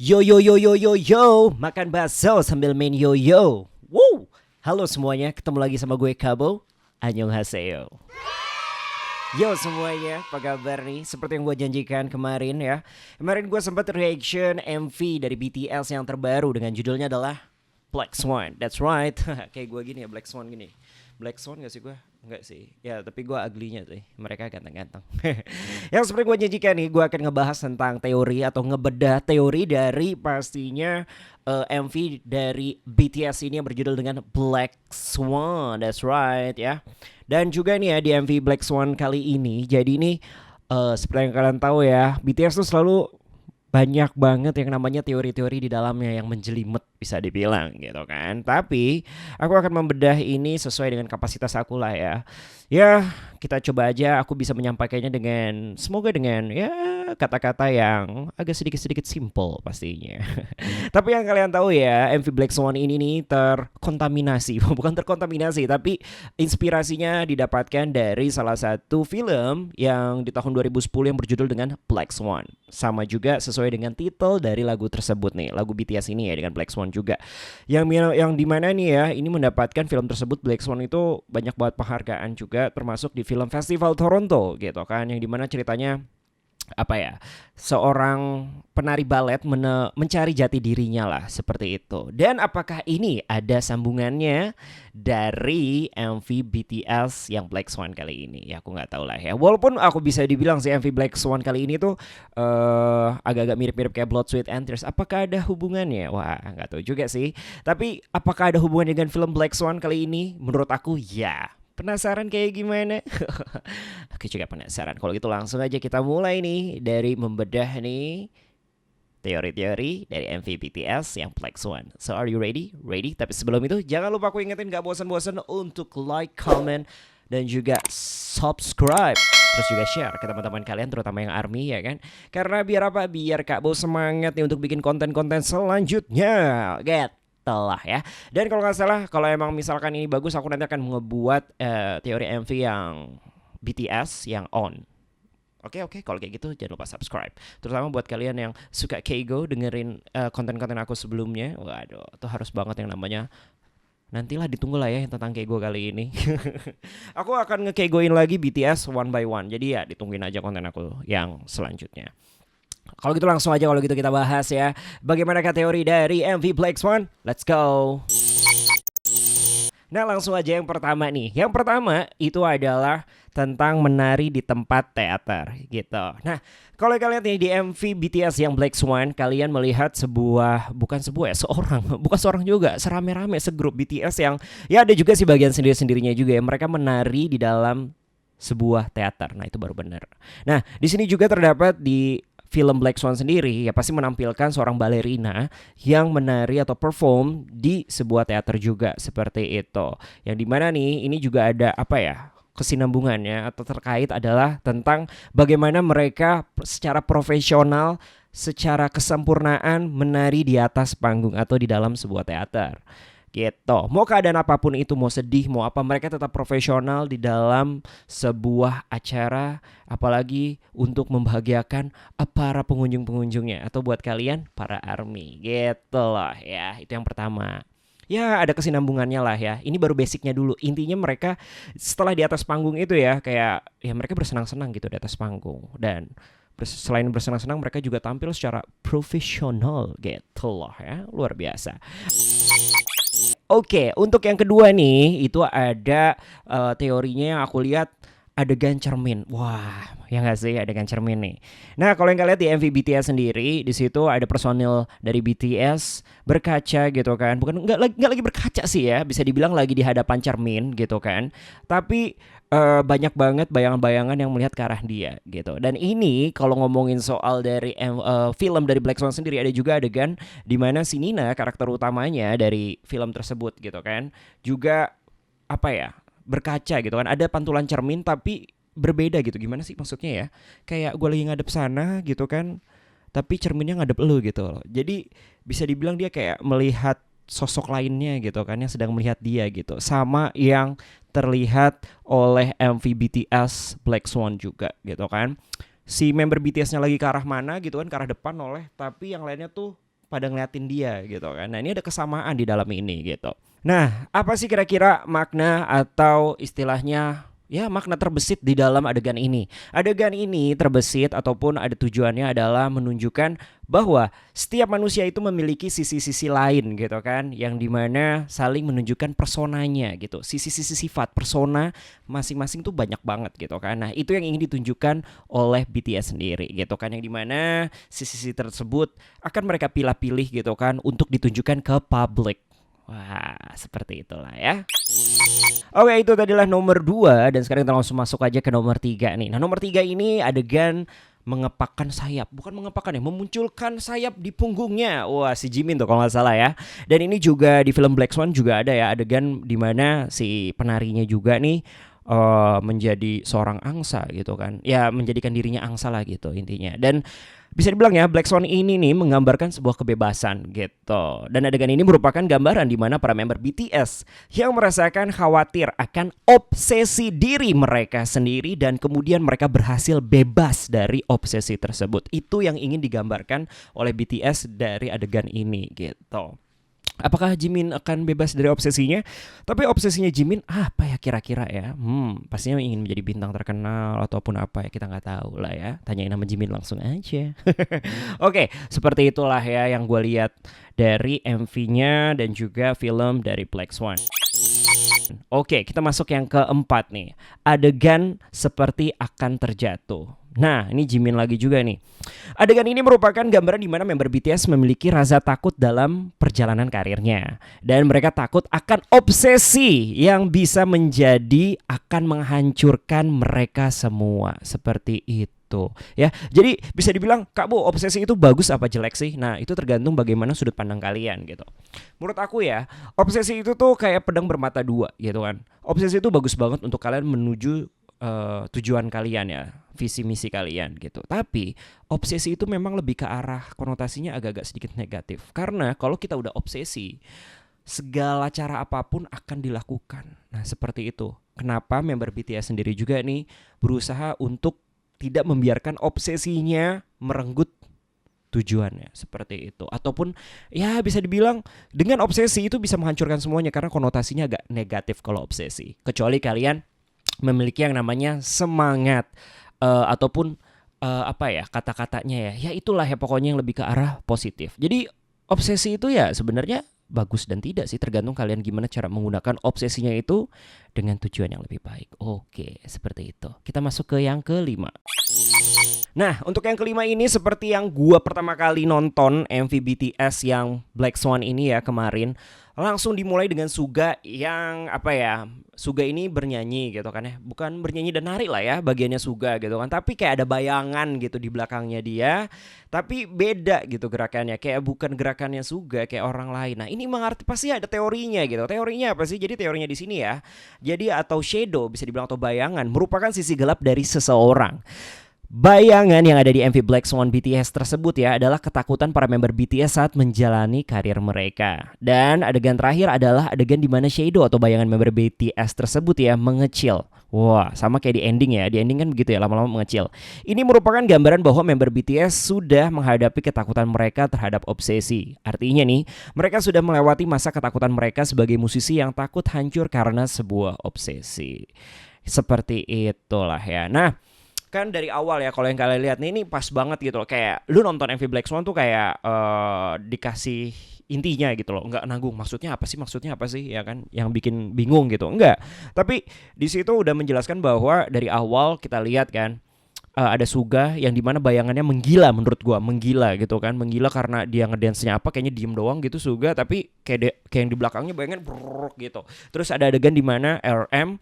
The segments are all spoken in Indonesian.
Yo yo yo yo yo yo, makan bakso sambil main yo yo. Wow, halo semuanya, ketemu lagi sama gue Kabo. Annyeonghaseyo. Yo semuanya, apa kabar nih? Seperti yang gue janjikan kemarin ya. Kemarin gue sempat reaction MV dari BTS yang terbaru dengan judulnya adalah Black Swan. That's right. Kayak gue gini ya, Black Swan gini. Black Swan gak sih gue? Enggak sih. Ya tapi gue ugly-nya tuh. Mereka ganteng-ganteng. Yang seperti gue janjikan nih, gue akan ngebahas tentang teori atau ngebedah teori dari pastinya MV dari BTS ini yang berjudul dengan Black Swan. That's right ya. Dan juga nih ya di MV Black Swan kali ini, jadi ini seperti yang kalian tahu ya, BTS tuh selalu banyak banget yang namanya teori-teori di dalamnya yang menjelimet bisa dibilang gitu kan. Tapi aku akan membedah ini sesuai dengan kapasitas aku lah ya. Ya kita coba aja aku bisa menyampaikannya dengan semoga dengan ya kata-kata yang agak sedikit-sedikit simple pastinya. Tapi yang kalian tahu ya MV Black Swan ini nih terkontaminasi. Bukan terkontaminasi tapi inspirasinya didapatkan dari salah satu film yang di tahun 2010 yang berjudul dengan Black Swan. Sama juga sesuai dengan titel dari lagu tersebut nih, lagu BTS ini ya dengan Black Swan juga. Yang dimana nih ya, ini mendapatkan film tersebut Black Swan itu banyak banget penghargaan juga, termasuk di film Festival Toronto gitu kan, yang dimana ceritanya apa ya, seorang penari balet mencari jati dirinya lah seperti itu. Dan apakah ini ada sambungannya dari MV BTS yang Black Swan kali ini? Ya aku nggak tahu lah ya. Walaupun aku bisa dibilang sih MV Black Swan kali ini tuh agak-agak mirip-mirip kayak Blood, Sweat and Tears. Apakah ada hubungannya? Wah nggak tahu juga sih. Tapi apakah ada hubungan dengan film Black Swan kali ini? Menurut aku ya. Penasaran kayak gimana? Aku juga penasaran. Kalau gitu langsung aja kita mulai nih dari membedah nih teori-teori dari MV BTS yang Black Swan. So are you ready? Ready? Tapi sebelum itu jangan lupa aku ingetin gak bosan-bosan untuk like, comment, dan juga subscribe. Terus juga share ke teman-teman kalian terutama yang ARMY ya kan. Karena biar apa? Biar Kak Bo semangat nih untuk bikin konten-konten selanjutnya. Telah ya. Dan kalau nggak salah, kalau emang misalkan ini bagus, aku nanti akan ngebuat teori MV yang BTS yang on. Oke, kalau kayak gitu jangan lupa subscribe. Terutama buat kalian yang suka Keigo dengerin konten-konten aku sebelumnya. Waduh, itu harus banget yang namanya. Nantilah ditunggu lah ya yang tentang Keigo kali ini. Aku akan nge-Keigoin lagi BTS one by one. Jadi ya ditungguin aja konten aku yang selanjutnya. Kalau gitu langsung aja kalau gitu kita bahas ya. Bagaimanakah teori dari MV Black Swan? Let's go. Nah langsung aja yang pertama nih. Yang pertama itu adalah tentang menari di tempat teater gitu. Nah kalau kalian nih di MV BTS yang Black Swan, kalian melihat bukan sebuah ya, bukan seorang juga, serame-rame segrup BTS yang ya ada juga sih bagian sendiri-sendirinya juga ya. Mereka menari di dalam sebuah teater. Nah itu baru benar. Nah di sini juga terdapat di film Black Swan sendiri ya pasti menampilkan seorang balerina yang menari atau perform di sebuah teater juga seperti itu. Yang dimana nih ini juga ada apa ya kesinambungannya atau terkait adalah tentang bagaimana mereka secara profesional, secara kesempurnaan menari di atas panggung atau di dalam sebuah teater. Gitu. Mau keadaan apapun itu, mau sedih, mau apa, mereka tetap profesional di dalam sebuah acara, apalagi untuk membahagiakan para pengunjung-pengunjungnya atau buat kalian para ARMY. Gitu loh ya. Itu yang pertama. Ya ada kesinambungannya lah ya. Ini baru basicnya dulu. Intinya mereka setelah di atas panggung itu ya kayak ya mereka bersenang-senang gitu di atas panggung. Dan selain bersenang-senang mereka juga tampil secara profesional gitu loh ya. Luar biasa. Oke, untuk yang kedua nih itu ada teorinya yang aku lihat adegan cermin. Wah, ya nggak sih adegan cermin nih. Nah, kalau yang kalian lihat di MV BTS sendiri, di situ ada personil dari BTS berkaca gitu kan. Bukan nggak lagi berkaca sih ya, bisa dibilang lagi di hadapan cermin gitu kan. Tapi banyak banget bayangan-bayangan yang melihat ke arah dia gitu. Dan ini kalau ngomongin soal dari film dari Black Swan sendiri ada juga adegan di mana si Nina karakter utamanya dari film tersebut gitu kan juga apa ya berkaca gitu kan ada pantulan cermin tapi berbeda gitu gimana sih maksudnya ya kayak gue lagi ngadep sana gitu kan tapi cerminnya ngadep lu gitu loh jadi bisa dibilang dia kayak melihat sosok lainnya gitu kan yang sedang melihat dia gitu sama yang terlihat oleh MV BTS Black Swan juga gitu kan si member BTS-nya lagi ke arah mana gitu kan ke arah depan tapi yang lainnya tuh pada ngeliatin dia gitu kan. Nah ini ada kesamaan di dalam ini gitu. Nah apa sih kira-kira makna atau istilahnya ya makna terbesit di dalam adegan ini? Adegan ini terbesit ataupun ada tujuannya adalah menunjukkan bahwa setiap manusia itu memiliki sisi-sisi lain gitu kan, yang dimana saling menunjukkan personanya gitu. Sisi-sisi sifat persona masing-masing tuh banyak banget gitu kan. Nah itu yang ingin ditunjukkan oleh BTS sendiri gitu kan, yang dimana sisi-sisi tersebut akan mereka pilih-pilih gitu kan untuk ditunjukkan ke publik. Wah, seperti itulah ya. Oke, itu tadilah nomor 2 dan sekarang kita langsung masuk aja ke nomor 3 nih. Nah, nomor 3 ini adegan mengepakkan sayap. Bukan mengepakkan ya, memunculkan sayap di punggungnya. Wah, si Jimin tuh kalau nggak salah ya. Dan ini juga di film Black Swan juga ada ya adegan dimana si penarinya juga nih menjadi seorang angsa gitu kan. Ya, menjadikan dirinya angsa lah gitu intinya. Dan bisa dibilang ya Black Swan ini nih menggambarkan sebuah kebebasan gitu. Dan adegan ini merupakan gambaran di mana para member BTS yang merasakan khawatir akan obsesi diri mereka sendiri dan kemudian mereka berhasil bebas dari obsesi tersebut. Itu yang ingin digambarkan oleh BTS dari adegan ini gitu. Apakah Jimin akan bebas dari obsesinya? Tapi obsesinya Jimin apa ya kira-kira ya? Pastinya ingin menjadi bintang terkenal ataupun apa ya, kita nggak tahu lah ya. Tanyain nama Jimin langsung aja. Oke, seperti itulah ya yang gue lihat dari MV-nya dan juga film dari Black Swan. Oke, kita masuk yang keempat nih. Adegan seperti akan terjatuh. Nah, ini Jimin lagi juga nih. Adegan ini merupakan gambaran di mana member BTS memiliki rasa takut dalam perjalanan karirnya. Dan mereka takut akan obsesi yang bisa menjadi akan menghancurkan mereka semua. Seperti itu. Ya, jadi bisa dibilang, Kak Bu, obsesi itu bagus apa jelek sih? Nah, itu tergantung bagaimana sudut pandang kalian gitu. Menurut aku ya, obsesi itu tuh kayak pedang bermata dua gitu kan. Obsesi itu bagus banget untuk kalian menuju tujuan kalian ya, visi misi kalian gitu. Tapi obsesi itu memang lebih ke arah konotasinya agak-agak sedikit negatif. Karena kalau kita udah obsesi, segala cara apapun akan dilakukan. Nah seperti itu. Kenapa member BTS sendiri juga nih berusaha untuk tidak membiarkan obsesinya merenggut tujuannya, seperti itu. Ataupun ya bisa dibilang dengan obsesi itu bisa menghancurkan semuanya karena konotasinya agak negatif kalau obsesi. Kecuali kalian memiliki yang namanya semangat ataupun apa ya kata-katanya ya itulah ya pokoknya yang lebih ke arah positif. Jadi obsesi itu ya sebenarnya bagus dan tidak sih, tergantung kalian gimana cara menggunakan obsesinya itu dengan tujuan yang lebih baik. Oke, seperti itu. Kita masuk ke yang kelima. Nah, untuk yang kelima ini seperti yang gua pertama kali nonton MV BTS yang Black Swan ini ya kemarin, langsung dimulai dengan Suga yang apa ya, Suga ini bernyanyi gitu kan ya, bukan bernyanyi dan nari lah ya bagiannya Suga gitu kan, tapi kayak ada bayangan gitu di belakangnya dia, tapi beda gitu gerakannya, kayak bukan gerakannya Suga, kayak orang lain. Nah ini mengarti pasti ada teorinya gitu. Teorinya apa sih? Jadi teorinya di sini ya, jadi atau shadow bisa dibilang atau bayangan merupakan sisi gelap dari seseorang. Bayangan yang ada di MV Black Swan BTS tersebut ya adalah ketakutan para member BTS saat menjalani karir mereka. Dan adegan terakhir adalah adegan di mana shadow atau bayangan member BTS tersebut ya mengecil. Wah, sama kayak di ending ya. Di ending kan begitu ya, lama-lama mengecil. Ini merupakan gambaran bahwa member BTS sudah menghadapi ketakutan mereka terhadap obsesi. Artinya nih, mereka sudah melewati masa ketakutan mereka sebagai musisi yang takut hancur karena sebuah obsesi. Seperti itulah ya. Nah, kan dari awal ya kalau yang kalian lihat nih ini pas banget gitu loh, kayak lu nonton MV Black Swan tuh kayak dikasih intinya gitu loh, nggak nanggung maksudnya apa sih ya kan, yang bikin bingung gitu enggak, tapi di situ udah menjelaskan bahwa dari awal kita lihat kan ada Suga yang dimana bayangannya menggila, menurut gua menggila gitu kan, menggila karena dia ngedance-nya apa kayaknya diem doang gitu Suga, tapi kayak yang di belakangnya bayangan brrrr gitu. Terus ada adegan dimana RM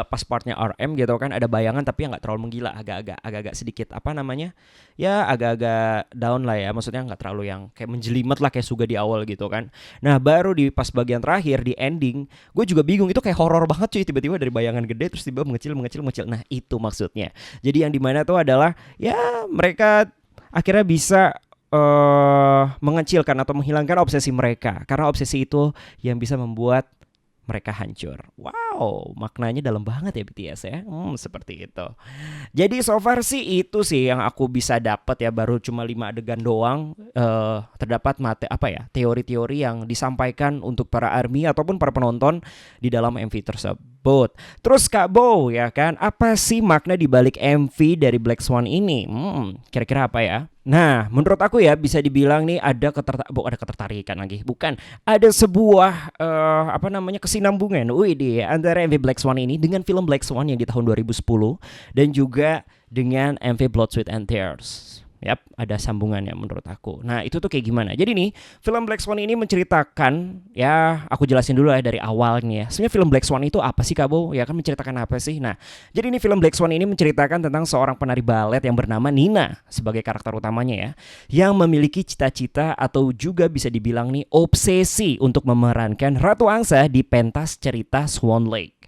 pas partnya RM gitu kan ada bayangan tapi yang nggak terlalu menggila, agak-agak sedikit apa namanya ya agak-agak down lah ya, maksudnya nggak terlalu yang kayak menjelimet lah kayak Suga di awal gitu kan. Nah baru di pas bagian terakhir di ending gue juga bingung, itu kayak horor banget cuy, tiba-tiba dari bayangan gede terus tiba mengecil. Nah itu maksudnya, jadi yang dimana tuh adalah ya mereka akhirnya bisa mengecilkan atau menghilangkan obsesi mereka, karena obsesi itu yang bisa membuat mereka hancur. Wow, maknanya dalam banget ya BTS ya. Seperti itu. Jadi so far sih itu sih yang aku bisa dapat ya, baru cuma 5 adegan doang. Terdapat teori-teori yang disampaikan untuk para ARMY ataupun para penonton di dalam MV tersebut. Terus Kak Bo ya kan, apa sih makna di balik MV dari Black Swan ini? Kira-kira apa ya? Nah, menurut aku ya bisa dibilang nih ada ketertarikan lagi. Bukan, ada sebuah kesinambungan antara MV Black Swan ini dengan film Black Swan yang di tahun 2010 dan juga dengan MV Blood, Sweat and Tears. Yap, ada sambungannya menurut aku. Nah, itu tuh kayak gimana? Jadi nih, film Black Swan ini menceritakan, ya aku jelasin dulu ya dari awalnya ya. Sebenarnya film Black Swan itu apa sih Kak Bo? Ya kan menceritakan apa sih? Nah, jadi ini film Black Swan ini menceritakan tentang seorang penari balet yang bernama Nina sebagai karakter utamanya ya, yang memiliki cita-cita atau juga bisa dibilang nih obsesi untuk memerankan Ratu Angsa di pentas cerita Swan Lake.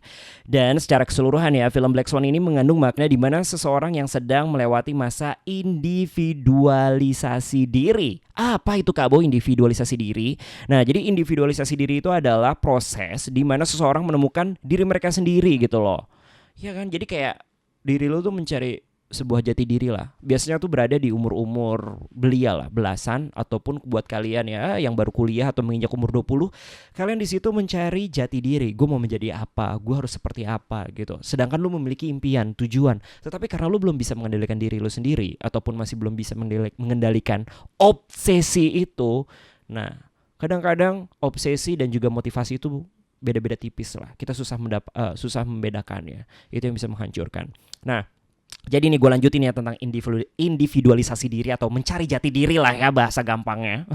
Dan secara keseluruhan ya, film Black Swan ini mengandung makna di mana seseorang yang sedang melewati masa individualisasi diri. Apa itu Kak Bo individualisasi diri? Nah, jadi individualisasi diri itu adalah proses di mana seseorang menemukan diri mereka sendiri gitu loh. Ya kan, jadi kayak diri lo tuh mencari sebuah jati diri lah. Biasanya tuh berada di umur-umur belia lah, belasan, ataupun buat kalian ya yang baru kuliah atau menginjak umur 20, kalian di situ mencari jati diri. Gue mau menjadi apa? Gue harus seperti apa gitu. Sedangkan lu memiliki impian, tujuan. Tetapi karena lu belum bisa mengendalikan diri lu sendiri ataupun masih belum bisa mengendalikan obsesi itu. Nah, kadang-kadang obsesi dan juga motivasi itu beda-beda tipis lah. Kita susah membedakannya. Itu yang bisa menghancurkan. Nah, jadi nih gue lanjutin ya tentang individualisasi diri atau mencari jati diri lah ya bahasa gampangnya.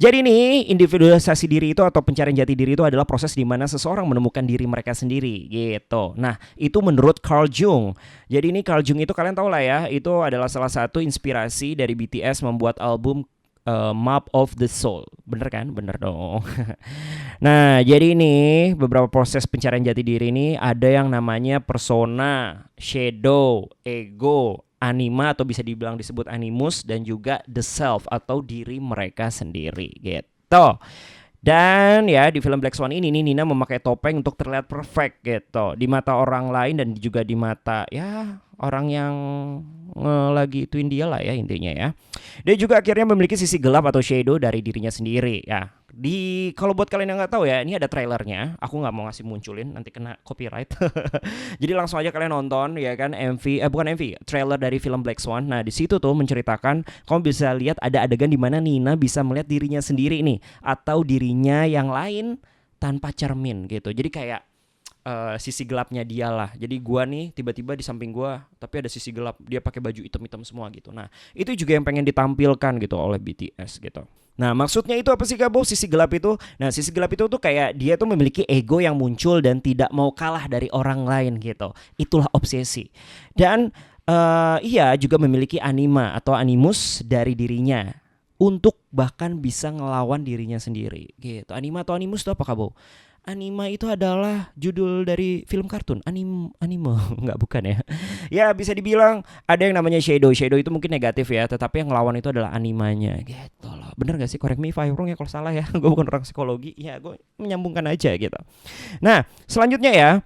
Jadi nih individualisasi diri itu atau pencarian jati diri itu adalah proses di mana seseorang menemukan diri mereka sendiri gitu. Nah, itu menurut Carl Jung. Jadi ini Carl Jung itu kalian tahu lah ya, itu adalah salah satu inspirasi dari BTS membuat album Map of the Soul. Bener kan? Bener dong. Nah, jadi ini beberapa proses pencarian jati diri ini ada yang namanya persona, shadow, ego, anima atau bisa dibilang disebut animus, dan juga the self atau diri mereka sendiri gitu. Dan ya di film Black Swan ini Nina memakai topeng untuk terlihat perfect gitu di mata orang lain dan juga di mata ya orang yang lagi ituin dia lah ya intinya ya. Dia juga akhirnya memiliki sisi gelap atau shadow dari dirinya sendiri ya. Kalau buat kalian yang nggak tahu ya, ini ada trailernya. Aku nggak mau ngasih munculin, nanti kena copyright. Jadi langsung aja kalian nonton ya kan trailer dari film Black Swan. Nah di situ tuh menceritakan, kamu bisa lihat ada adegan di mana Nina bisa melihat dirinya sendiri nih atau dirinya yang lain tanpa cermin gitu. Jadi kayak sisi gelapnya dia lah. Jadi gua nih tiba-tiba di samping gua tapi ada sisi gelap, dia pakai baju hitam-hitam semua gitu. Nah itu juga yang pengen ditampilkan gitu oleh BTS gitu. Nah maksudnya itu apa sih Kak Bo, sisi gelap itu? Nah sisi gelap itu tuh kayak dia tuh memiliki ego yang muncul dan tidak mau kalah dari orang lain gitu. Itulah obsesi. Dan ia juga memiliki anima atau animus dari dirinya untuk bahkan bisa ngelawan dirinya sendiri gitu. Anima atau animus itu apa Kak Bo? Anima itu adalah judul dari film kartun anime nggak, bukan ya. Ya bisa dibilang ada yang namanya shadow itu mungkin negatif ya, tetapi yang ngelawan itu adalah animanya gitu loh. Bener gak sih, correct me if I'm wrong ya kalau salah ya. Gue bukan orang psikologi ya, gue menyambungkan aja gitu. Nah selanjutnya ya,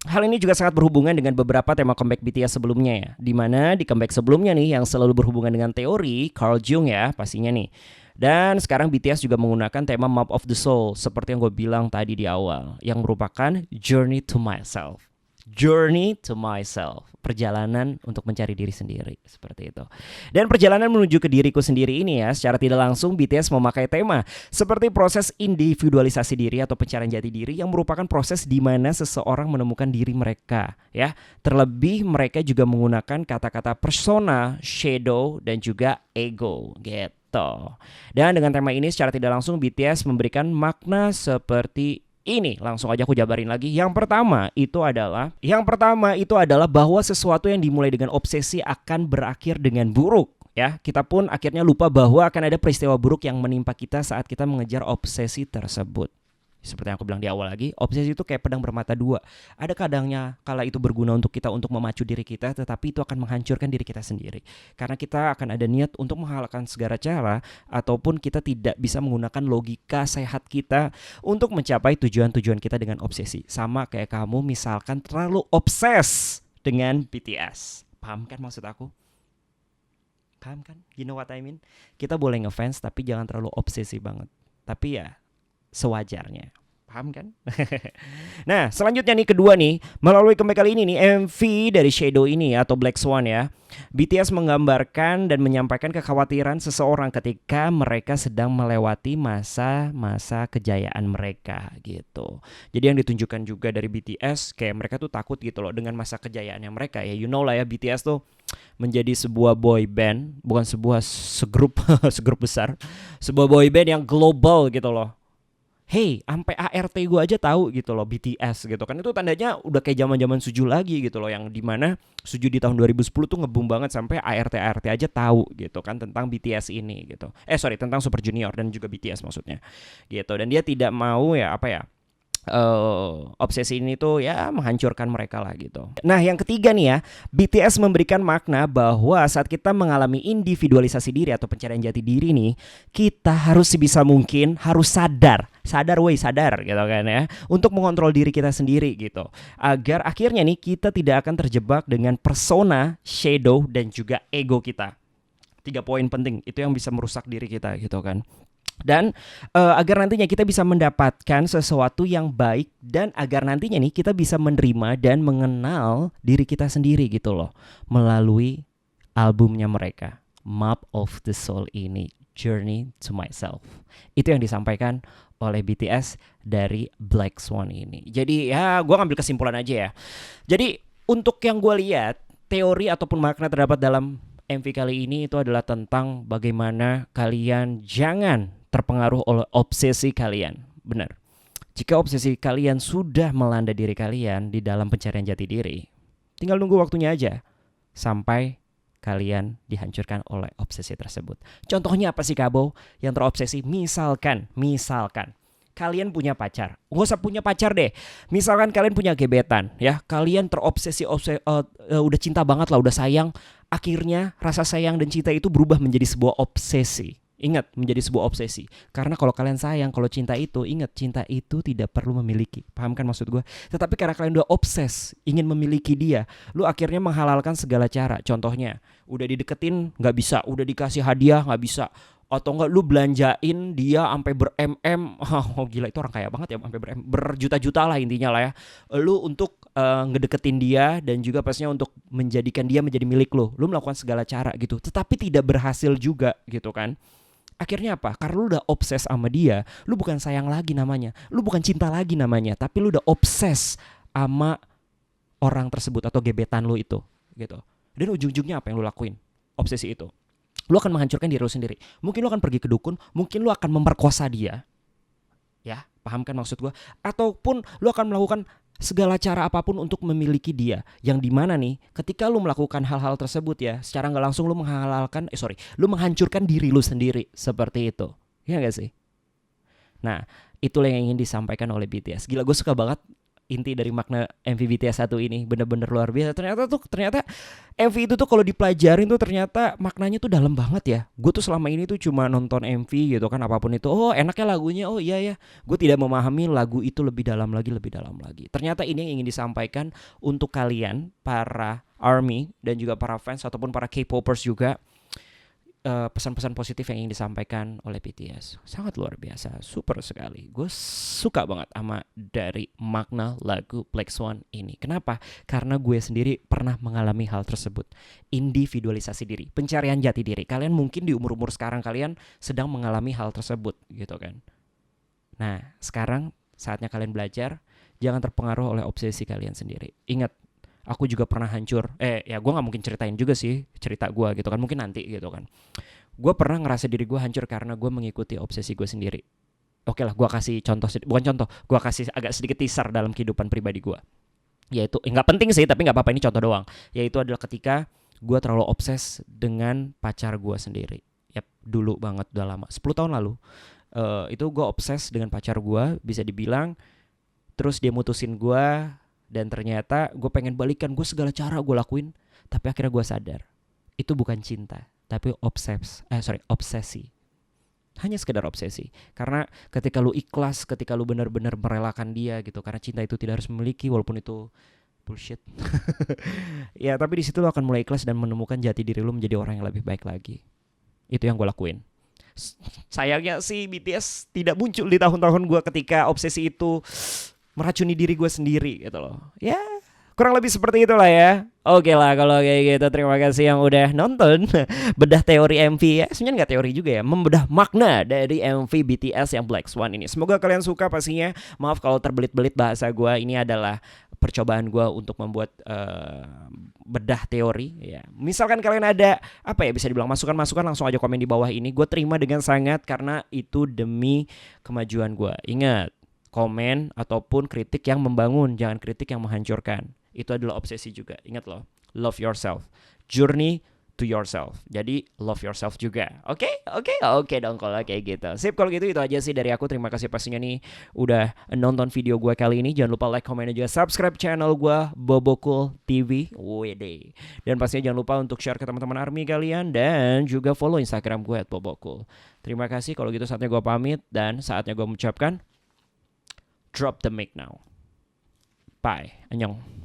hal ini juga sangat berhubungan dengan beberapa tema comeback BTS sebelumnya ya. Dimana di comeback sebelumnya nih yang selalu berhubungan dengan teori Carl Jung ya pastinya nih. Dan sekarang BTS juga menggunakan tema Map of the Soul seperti yang gue bilang tadi di awal, yang merupakan Journey to Myself. Journey to Myself, perjalanan untuk mencari diri sendiri, seperti itu. Dan perjalanan menuju ke diriku sendiri ini ya, secara tidak langsung BTS memakai tema seperti proses individualisasi diri atau pencarian jati diri yang merupakan proses di mana seseorang menemukan diri mereka ya. Terlebih mereka juga menggunakan kata-kata persona, shadow, dan juga ego gitu. Dan dengan tema ini secara tidak langsung BTS memberikan makna seperti ini. Langsung aja aku jabarin lagi. Yang pertama itu adalah bahwa sesuatu yang dimulai dengan obsesi akan berakhir dengan buruk. Ya, kita pun akhirnya lupa bahwa akan ada peristiwa buruk yang menimpa kita saat kita mengejar obsesi tersebut. Seperti yang aku bilang di awal lagi, obsesi itu kayak pedang bermata dua. Ada kadangnya kala itu berguna untuk kita untuk memacu diri kita, tetapi itu akan menghancurkan diri kita sendiri. Karena kita akan ada niat untuk menghalalkan segala cara, ataupun kita tidak bisa menggunakan logika sehat kita untuk mencapai tujuan-tujuan kita dengan obsesi. Sama kayak kamu misalkan terlalu obses dengan BTS. Paham kan maksud aku? Paham kan? You know what I mean? Kita boleh ngefans tapi jangan terlalu obsesi banget. Tapi ya sewajarnya. Paham kan? Nah, selanjutnya nih kedua nih, melalui comeback kali ini nih MV dari Shadow ini atau Black Swan ya. BTS menggambarkan dan menyampaikan kekhawatiran seseorang ketika mereka sedang melewati masa-masa kejayaan mereka gitu. Jadi yang ditunjukkan juga dari BTS kayak mereka tuh takut gitu loh dengan masa kejayaannya mereka ya. You know lah ya, BTS tuh menjadi sebuah boy band, bukan sebuah segrup segrup besar, sebuah boy band yang global gitu loh. Hey, sampai ART gue aja tahu gitu loh BTS gitu kan. Itu tandanya udah kayak zaman-zaman Suju lagi gitu loh, yang dimana Suju di tahun 2010 tuh ngebum banget sampai ART aja tahu gitu kan tentang BTS ini gitu. Tentang Super Junior dan juga BTS maksudnya. Gitu. Dan dia tidak mau ya obsesi ini tuh ya menghancurkan mereka lah gitu. Nah yang ketiga nih ya, BTS memberikan makna bahwa saat kita mengalami individualisasi diri atau pencarian jati diri nih, kita harus sebisa mungkin harus sadar gitu kan ya, untuk mengontrol diri kita sendiri gitu, agar akhirnya nih kita tidak akan terjebak dengan persona, shadow dan juga ego kita. 3 poin penting itu yang bisa merusak diri kita gitu kan. Dan agar nantinya kita bisa mendapatkan sesuatu yang baik, dan agar nantinya nih kita bisa menerima dan mengenal diri kita sendiri gitu loh, melalui albumnya mereka, Map of the Soul ini, Journey to Myself. Itu yang disampaikan oleh BTS dari Black Swan ini. Jadi ya gue ngambil kesimpulan aja ya. Jadi untuk yang gue lihat, teori ataupun makna terdapat dalam MV kali ini itu adalah tentang bagaimana kalian jangan terpengaruh oleh obsesi kalian. Benar. Jika obsesi kalian sudah melanda diri kalian di dalam pencarian jati diri, tinggal nunggu waktunya aja sampai kalian dihancurkan oleh obsesi tersebut. Contohnya apa sih Kabo yang terobsesi? Misalkan kalian punya pacar. Nggak usah punya pacar deh. Misalkan kalian punya gebetan ya, kalian terobsesi udah cinta banget lah, udah sayang. Akhirnya rasa sayang dan cinta itu berubah menjadi sebuah obsesi. Ingat, menjadi sebuah obsesi. Karena kalau kalian sayang, kalau cinta itu, ingat, cinta itu tidak perlu memiliki. Paham kan maksud gue? Tetapi karena kalian udah obses, ingin memiliki dia, lu akhirnya menghalalkan segala cara. Contohnya, udah dideketin nggak bisa, udah dikasih hadiah nggak bisa, atau enggak lu belanjain dia sampai ber-MM. Oh gila, itu orang kaya banget ya, sampai berjuta-juta lah intinya lah ya. Lu untuk ngedeketin dia dan juga pastinya untuk menjadikan dia menjadi milik lu. Lu melakukan segala cara gitu, tetapi tidak berhasil juga gitu kan. Akhirnya apa? Karena lu udah obses sama dia, lu bukan sayang lagi namanya, lu bukan cinta lagi namanya, tapi lu udah obses sama orang tersebut atau gebetan lu itu gitu. Dan ujung-ujungnya apa yang lu lakuin? Obsesi itu. Lu akan menghancurkan diri lu sendiri. Mungkin lu akan pergi ke dukun, mungkin lu akan memperkosa dia. Ya, paham kan maksud gua? Ataupun lu akan melakukan segala cara apapun untuk memiliki dia. Yang dimana nih, ketika lu melakukan hal-hal tersebut ya, secara gak langsung lu lu menghancurkan diri lu sendiri. Seperti itu. Iya gak sih? Nah, itulah yang ingin disampaikan oleh BTS. Gila, gue suka banget inti dari makna MV BTS 1 ini. Bener-bener luar biasa. Ternyata MV itu tuh kalau dipelajarin tuh ternyata maknanya tuh dalam banget ya. Gue tuh selama ini tuh cuma nonton MV gitu kan, apapun itu, oh enaknya lagunya, oh iya ya. Gue tidak memahami lagu itu lebih dalam lagi. Ternyata ini yang ingin disampaikan untuk kalian, para ARMY dan juga para fans ataupun para K-popers juga. Pesan-pesan positif yang ingin disampaikan oleh BTS sangat luar biasa, super sekali. Gue suka banget sama dari makna lagu Black Swan ini. Kenapa? Karena gue sendiri pernah mengalami hal tersebut. Individualisasi diri, pencarian jati diri. Kalian mungkin di umur-umur sekarang kalian sedang mengalami hal tersebut gitu kan. Nah, sekarang saatnya kalian belajar, jangan terpengaruh oleh obsesi kalian sendiri. Ingat, aku juga pernah hancur. Ya gue gak mungkin ceritain juga sih cerita gue gitu kan, mungkin nanti gitu kan. Gue pernah ngerasa diri gue hancur karena gue mengikuti obsesi gue sendiri. Oke lah, gue kasih contoh, gue kasih agak sedikit teaser dalam kehidupan pribadi gue. Yaitu, gak penting sih tapi gak apa-apa, ini contoh doang. Yaitu adalah ketika gue terlalu obses dengan pacar gue sendiri. Yap, dulu banget, udah lama, 10 tahun lalu. Itu gue obses dengan pacar gue, bisa dibilang. Terus dia mutusin gue, dan ternyata gue pengen balikan, gue segala cara gue lakuin. Tapi akhirnya gue sadar, itu bukan cinta, tapi obsesi. Hanya sekedar obsesi. Karena ketika lu ikhlas, ketika lu benar-benar merelakan dia gitu, karena cinta itu tidak harus memiliki, walaupun itu bullshit. Ya, tapi di situ lo akan mulai ikhlas dan menemukan jati diri lu menjadi orang yang lebih baik lagi. Itu yang gue lakuin. Sayangnya sih BTS tidak muncul di tahun-tahun gue ketika obsesi itu meracuni diri gue sendiri gitu loh. Ya, kurang lebih seperti itulah ya. Oke lah kalau kayak gitu, terima kasih yang udah nonton bedah teori MV ya. Sebenarnya nggak teori juga ya, membedah makna dari MV BTS yang Black Swan ini. Semoga kalian suka pastinya. Maaf kalau terbelit-belit bahasa gue. Ini adalah percobaan gue untuk membuat bedah teori ya. Misalkan kalian ada apa ya, bisa dibilang masukan-masukan, langsung aja komen di bawah ini. Gue terima dengan sangat karena itu demi kemajuan gue. Ingat, komen ataupun kritik yang membangun, jangan kritik yang menghancurkan. Itu adalah obsesi juga. Ingat loh, love yourself, journey to yourself. Jadi love yourself juga. Oke dong kalau kayak gitu. Sip, kalau gitu itu aja sih dari aku. Terima kasih pastinya nih udah nonton video gue kali ini. Jangan lupa like, komen, dan juga subscribe channel gue Bobokul TV. Wede. Dan pastinya jangan lupa untuk share ke teman-teman ARMY kalian, dan juga follow Instagram gue @bobokul. Terima kasih. Kalau gitu saatnya gue pamit, dan saatnya gue mengucapkan drop the mic now. Bye. Annyeong.